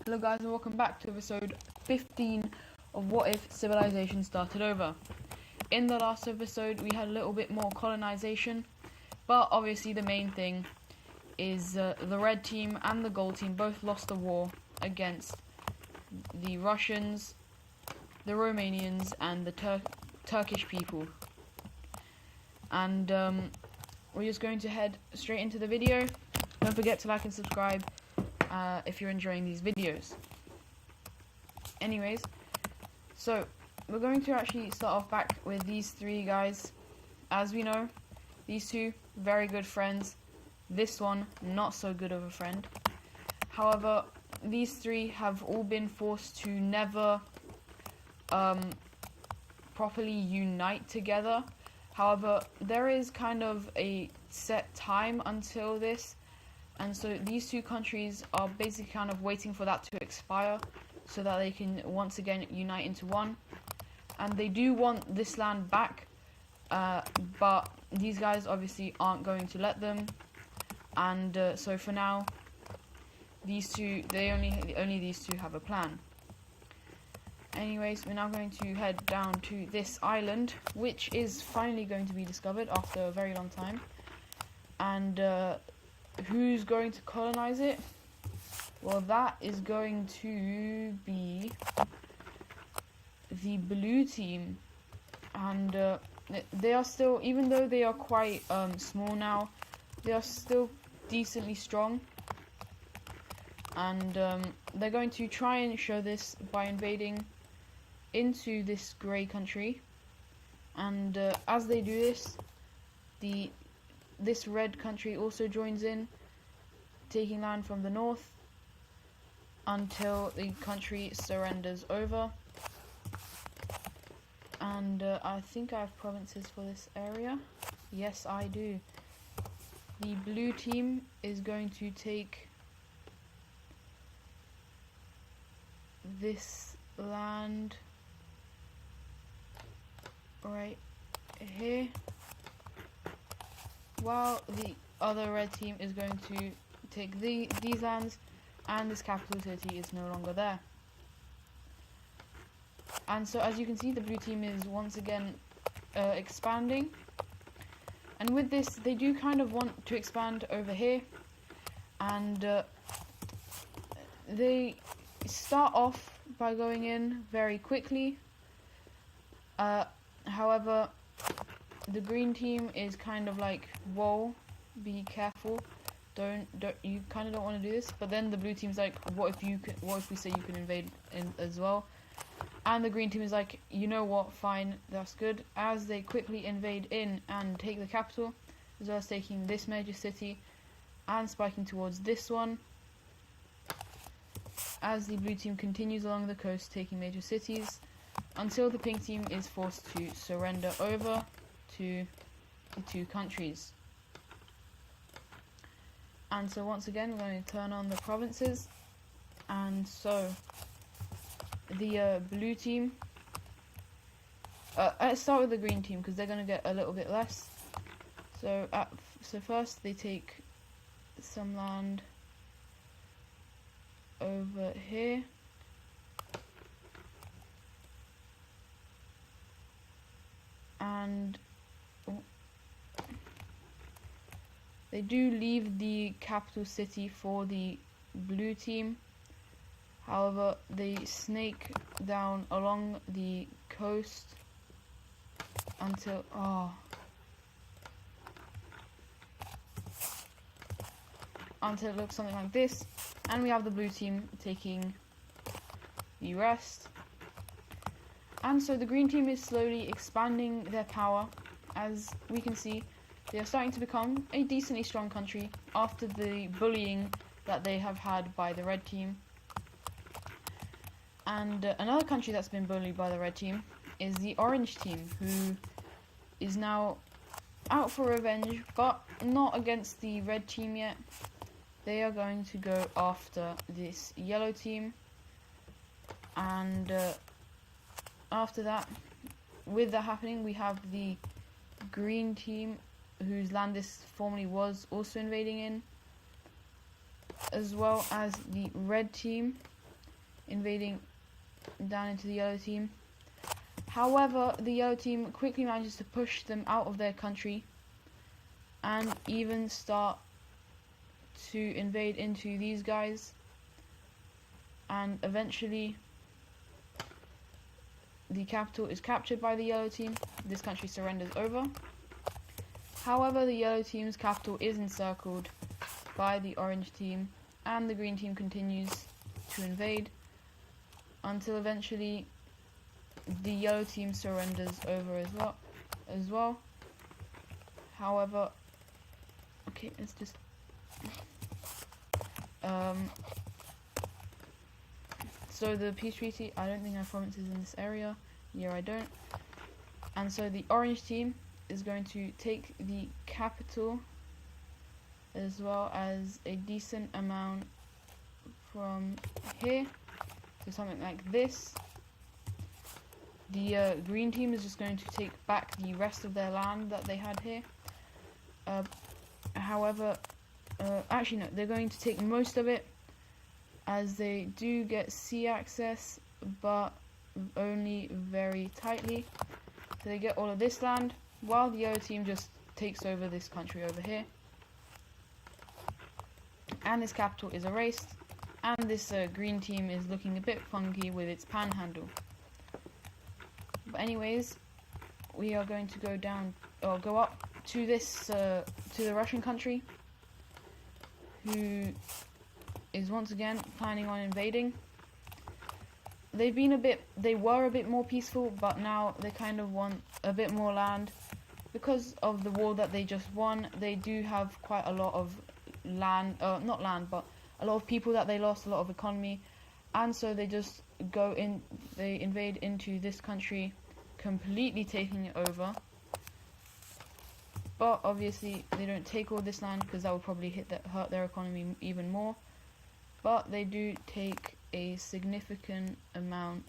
Hello guys and welcome back to episode 15 of What If Civilization Started Over. In the last episode we had a little bit more colonization, but obviously the main thing is the red team and the gold team both lost the war against the Russians, the Romanians and the Turkish people. And we're just going to head straight into the video. Don't forget to like and subscribe if you're enjoying these videos. Anyways, so we're going to actually start off back with these three guys. As we know, these two very good friends, this one not so good of a friend. However, these three have all been forced to never properly unite together. However, there is kind of a set time until this, and so these two countries are basically kind of waiting for that to expire so that they can once again unite into one. And they do want this land back, but these guys obviously aren't going to let them. And so for now, these two, only these two have a plan. Anyways, we're now going to head down to this island, which is finally going to be discovered after a very long time. And who's going to colonize it? Well, that is going to be the blue team. And they are still, even though they are quite small now, they are still decently strong. And they're going to try and show this by invading into this grey country. And as they do this, this red country also joins in, taking land from the north until the country surrenders over. And I think I have provinces for this area. Yes, I do. The blue team is going to take this land right here, while the other red team is going to take these lands, and this capital city is no longer there. And so as you can see, the blue team is once again expanding, and with this they do kind of want to expand over here, and they start off by going in very quickly. However, the green team is kind of like, whoa, be careful, don't you kind of don't want to do this. But then the blue team's like, what if we say you can invade in as well? And the green team is like, you know what, fine, that's good. As they quickly invade in and take the capital, as well as taking this major city and spiking towards this one, as the blue team continues along the coast taking major cities, until the pink team is forced to surrender over to the two countries. And so once again, we're going to turn on the provinces. And so the blue team, let's start with the green team because they're going to get a little bit less. So first they take some land over here. And they do leave the capital city for the blue team. However, they snake down along the coast until it looks something like this, and we have the blue team taking the rest. And so the green team is slowly expanding their power. As we can see, they are starting to become a decently strong country after the bullying that they have had by the red team. And another country that's been bullied by the red team is the orange team, who is now out for revenge, but not against the red team yet. They are going to go after this yellow team, and after that, with that happening, we have the green team, whose land this formerly was, also invading in, as well as the red team, invading down into the yellow team. However, the yellow team quickly manages to push them out of their country and even start to invade into these guys, and eventually the capital is captured by the yellow team. This country surrenders over. However, the yellow team's capital is encircled by the orange team, and the green team continues to invade until eventually the yellow team surrenders over as well. However, okay, let's just so the peace treaty, I don't think I have provinces in this area. Yeah, I don't. And so the orange team is going to take the capital as well as a decent amount from here, so something like this. The green team is just going to take back the rest of their land that they had here. However, actually no, they're going to take most of it, as they do get sea access, but only very tightly. So they get all of this land, while the yellow team just takes over this country over here. And this capital is erased, and this green team is looking a bit funky with its panhandle. But anyways, we are going to go down, or go up to this, to the Russian country, who is once again planning on invading. They were a bit more peaceful, but now they kind of want a bit more land. Because of the war that they just won, they do have quite a lot of land, not land, but a lot of people that they lost, a lot of economy, and so they just they invade into this country, completely taking it over. But obviously they don't take all this land, because that would probably hurt their economy even more. But they do take a significant amount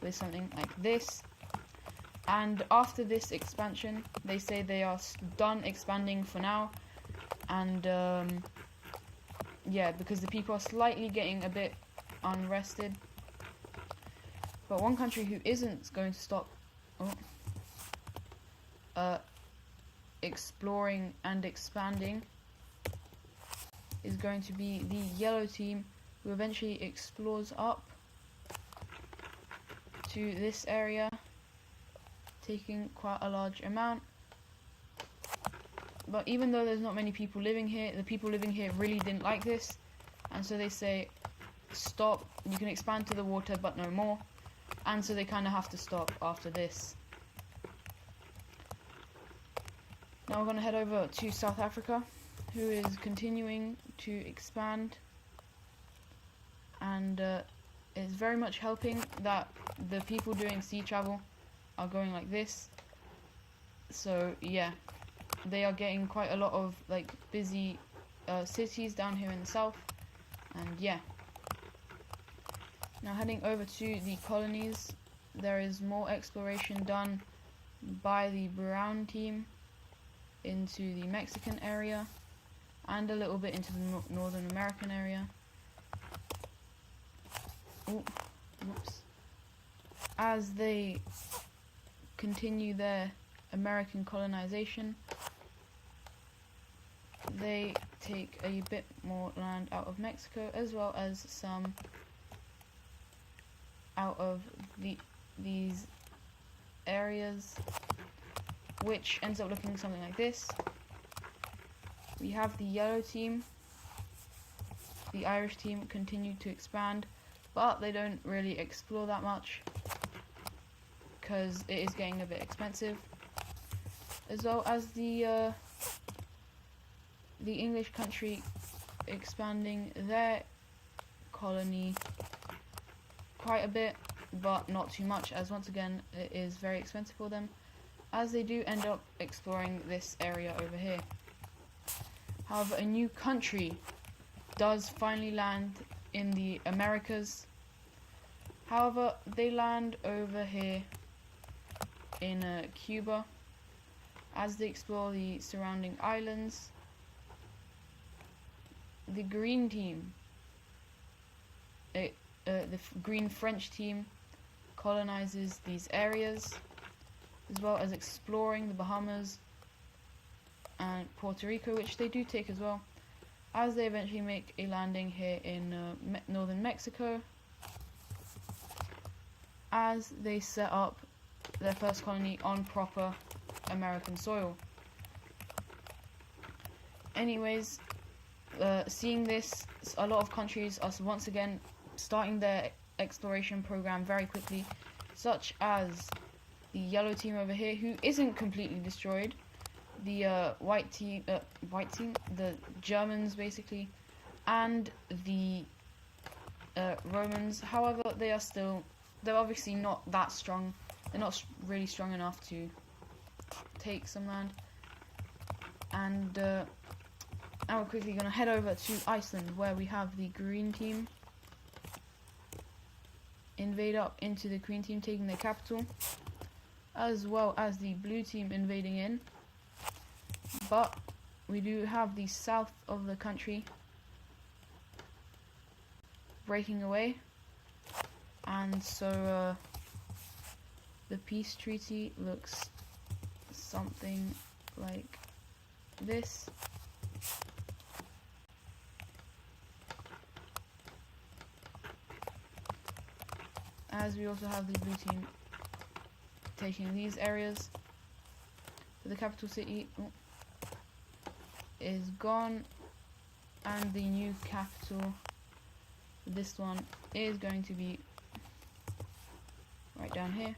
with something like this. And after this expansion, they say they are done expanding for now. And yeah, because the people are slightly getting a bit unrested. But one country who isn't going to stop exploring and expanding is going to be the yellow team, who eventually explores up to this area, taking quite a large amount. But even though there's not many people living here, the people living here really didn't like this, and so they say, stop, you can expand to the water but no more. And so they kind of have to stop after this. Now we're going to head over to South Africa, who is continuing to expand, and it's very much helping that the people doing sea travel are going like this. So yeah, they are getting quite a lot of like busy cities down here in the south, and yeah. Now heading over to the colonies, there is more exploration done by the brown team into the Mexican area, and a little bit into the Northern American area. Ooh, whoops. As they continue their American colonization, they take a bit more land out of Mexico, as well as some out of these areas, which ends up looking something like this. We have the yellow team, the Irish team continue to expand, but they don't really explore that much because it is getting a bit expensive, as well as the English country expanding their colony quite a bit, but not too much, as once again it is very expensive for them, as they do end up exploring this area over here. However, a new country does finally land in the Americas. However, they land over here in Cuba, as they explore the surrounding islands. The green team, green French team colonizes these areas, as well as exploring the Bahamas and Puerto Rico, which they do take as well, as they eventually make a landing here in northern Mexico, as they set up their first colony on proper American soil. Anyways, seeing this, a lot of countries are once again starting their exploration program very quickly, such as the yellow team over here, who isn't completely destroyed, the white team, the Germans basically, and the Romans. However, they're obviously not that strong. They're not really strong enough to take some land. And now we're quickly going to head over to Iceland, where we have the green team invade up into the green team, taking their capital, as well as the blue team invading in. But we do have the south of the country breaking away, and so the peace treaty looks something like this. As we also have the blue team taking these areas. The capital city is gone, and the new capital, this one, is going to be right down here.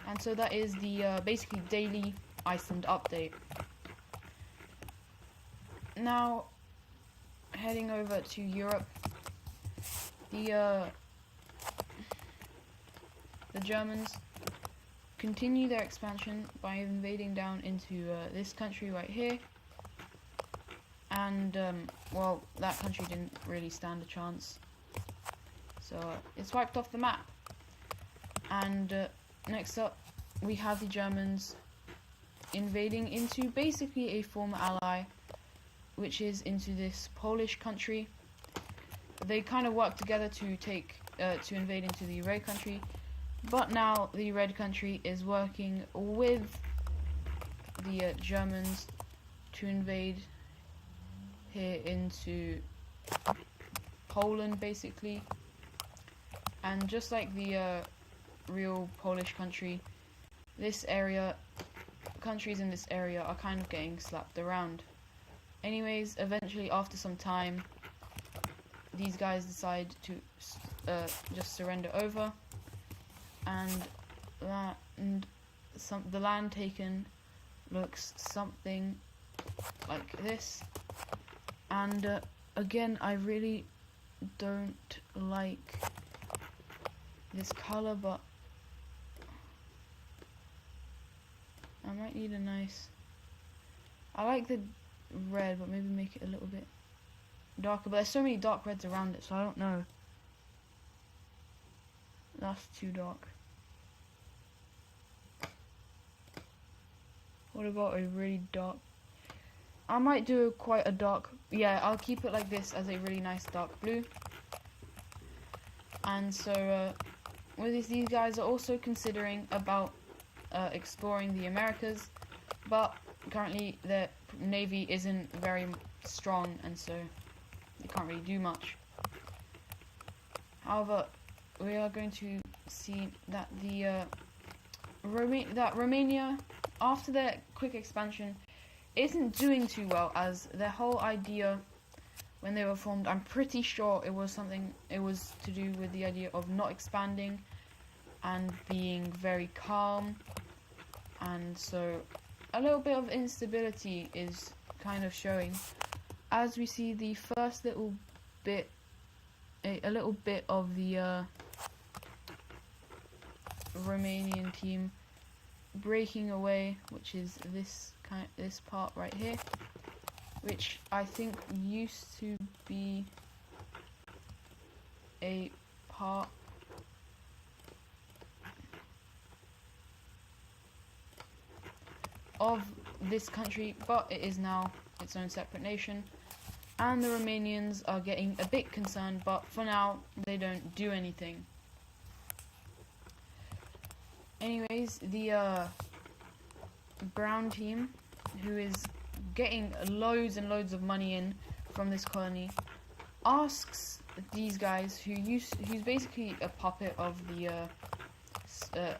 And so that is the basically daily Iceland update. Now heading over to Europe, the Germans continue their expansion by invading down into this country right here, and well, that country didn't really stand a chance, so it's wiped off the map. And next up we have the Germans invading into basically a former ally, which is into this Polish country. They kind of work together to invade into the red country, but now the red country is working with the Germans to invade here into Poland basically. And just like the real Polish country, countries in this area are kind of getting slapped around. Anyways, eventually after some time, these guys decide to just surrender over, and the land taken looks something like this. And again, I really don't like this color, but I might need a nice... I like the red, but maybe make it a little bit darker. But there's so many dark reds around it, so I don't know. That's too dark. What about a really dark... I might do quite a dark... Yeah, I'll keep it like this as a really nice dark blue. And so with these guys are also considering about exploring the Americas, but currently their navy isn't very strong, and so they can't really do much. However, we are going to see that Romania, after their quick expansion, isn't doing too well, as their whole idea when they were formed, I'm pretty sure it was to do with the idea of not expanding and being very calm, and so a little bit of instability is kind of showing, as we see the first little bit, a little bit of the Romanian team breaking away, which is this part right here, which I think used to be a part of this country, but it is now its own separate nation. and the Romanians are getting a bit concerned, but for now they don't do anything. Anyways, the brown team, who is getting loads and loads of money in from this colony, asks these guys, who's basically a puppet of the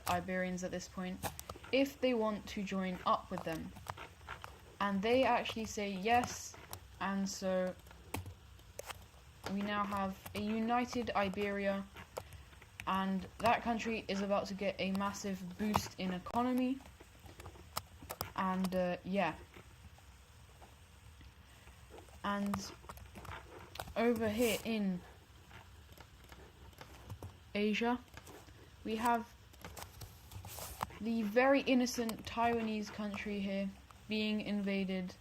Iberians at this point, if they want to join up with them, and they actually say yes, and so we now have a united Iberia, and that country is about to get a massive boost in economy, and yeah. And over here in Asia, we have the very innocent Taiwanese country here being invaded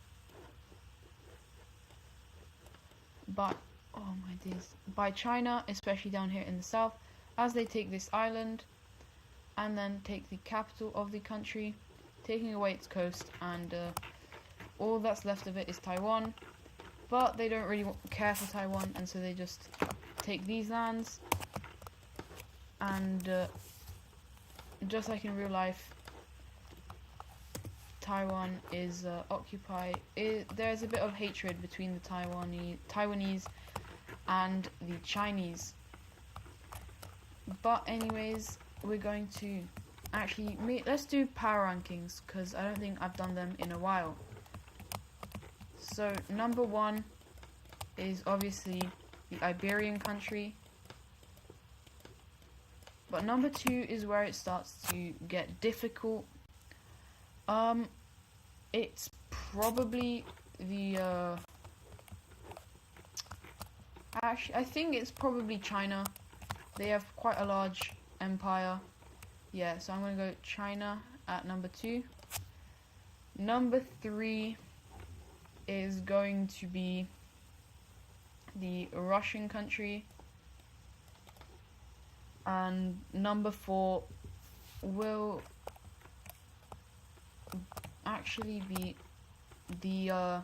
by, oh my days, by China, especially down here in the south, as they take this island and then take the capital of the country, taking away its coast, and all that's left of it is Taiwan. But they don't really care for Taiwan, and so they just take these lands, and just like in real life, Taiwan is occupied. There's a bit of hatred between the Taiwanese and the Chinese. But anyways, we're going to actually let's do power rankings, because I don't think I've done them in a while. So number 1 is obviously the Iberian country, but number 2 is where it starts to get difficult. It's probably the actually, I think it's probably China. They have quite a large empire. Yeah, so I'm gonna go China at number 2. Number 3 is going to be the Russian country, and number 4 will actually be the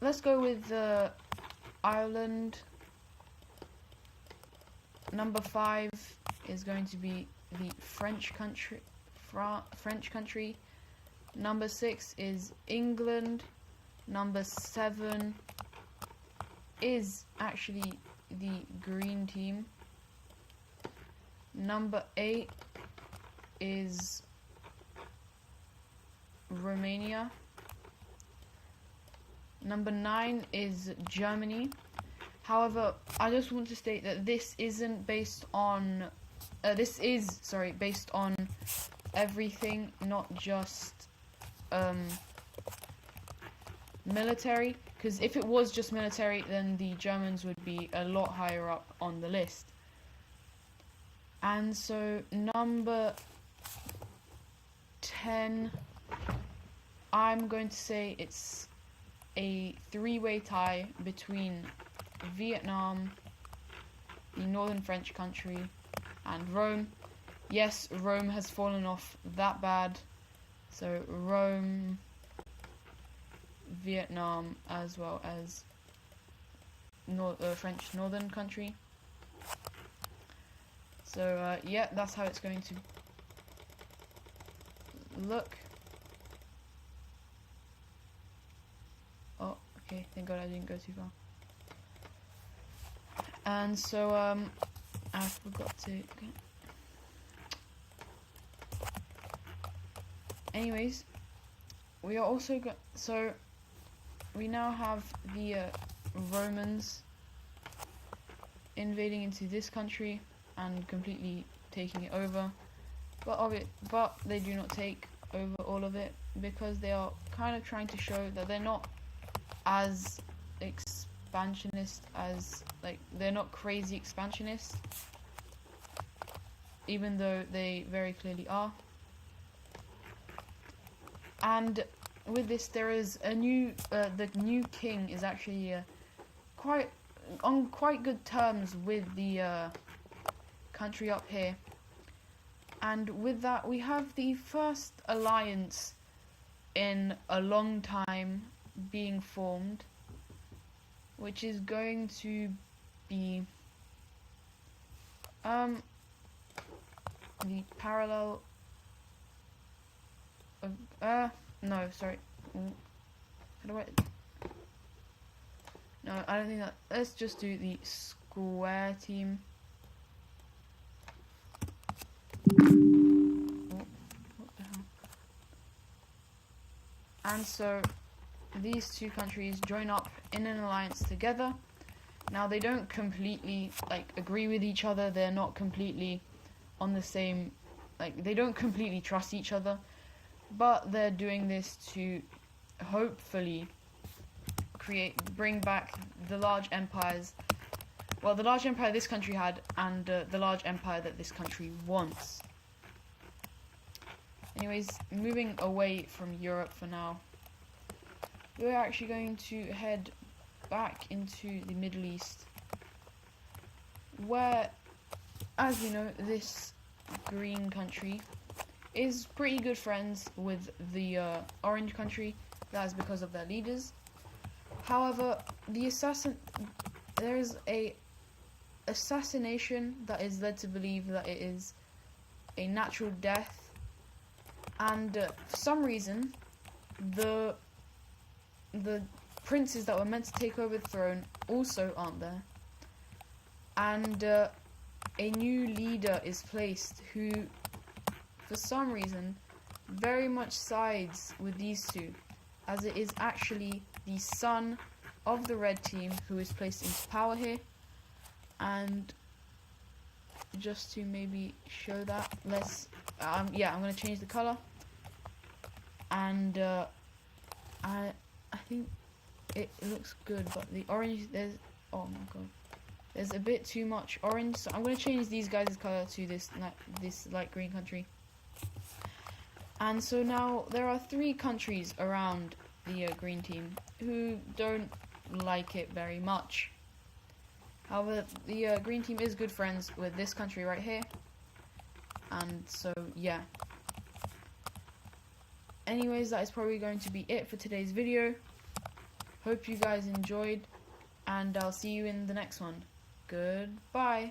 let's go with the Ireland. Number 5 is going to be the French country. Number 6 is England. Number 7 is actually the green team. Number 8 is Romania. Number 9 is Germany. However, I just want to state that this isn't based on based on everything, not just military, because if it was just military, then the Germans would be a lot higher up on the list. And so number 10, I'm going to say it's a 3-way tie between Vietnam, the northern French country, and Rome. Yes, Rome has fallen off that bad. So Rome, Vietnam, as well as French northern country. So yeah, that's how it's going to look. Oh, okay, thank God I didn't go too far. And so I forgot to. Okay. Anyways, we are also so we now have the Romans invading into this country and completely taking it over, but they do not take over all of it, because they are kind of trying to show that they're not as expansionist as, like, they're not crazy expansionists, even though they very clearly are. And with this, there is a new the new king is actually quite good terms with the country up here, and with that we have the first alliance in a long time being formed, which is going to be the parallel of no, sorry. How do I? No, I don't think that. Let's just do the square team. Oh, what the hell? And so these two countries join up in an alliance together. Now they don't completely agree with each other. They're not completely on the same, they don't completely trust each other, but they're doing this to hopefully bring back the large empires. Well, the large empire this country had, and the large empire that this country wants. Anyways, moving away from Europe for now, we're actually going to head back into the Middle East, where, as you know, this green country is pretty good friends with the orange country. That is because of their leaders. However, there is a assassination that is led to believe that it is a natural death, and for some reason, the princes that were meant to take over the throne also aren't there, and a new leader is placed who, for some reason, very much sides with these two, as it is actually the son of the red team who is placed into power here. And just to maybe show that, let's I'm going to change the color, and I think it looks good, but the orange, oh my god, there's a bit too much orange, so I'm going to change these guys' color to this light green country. And so now there are 3 countries around the green team who don't like it very much. However, the green team is good friends with this country right here, and so yeah. Anyways, that is probably going to be it for today's video. Hope you guys enjoyed, and I'll see you in the next one. Goodbye.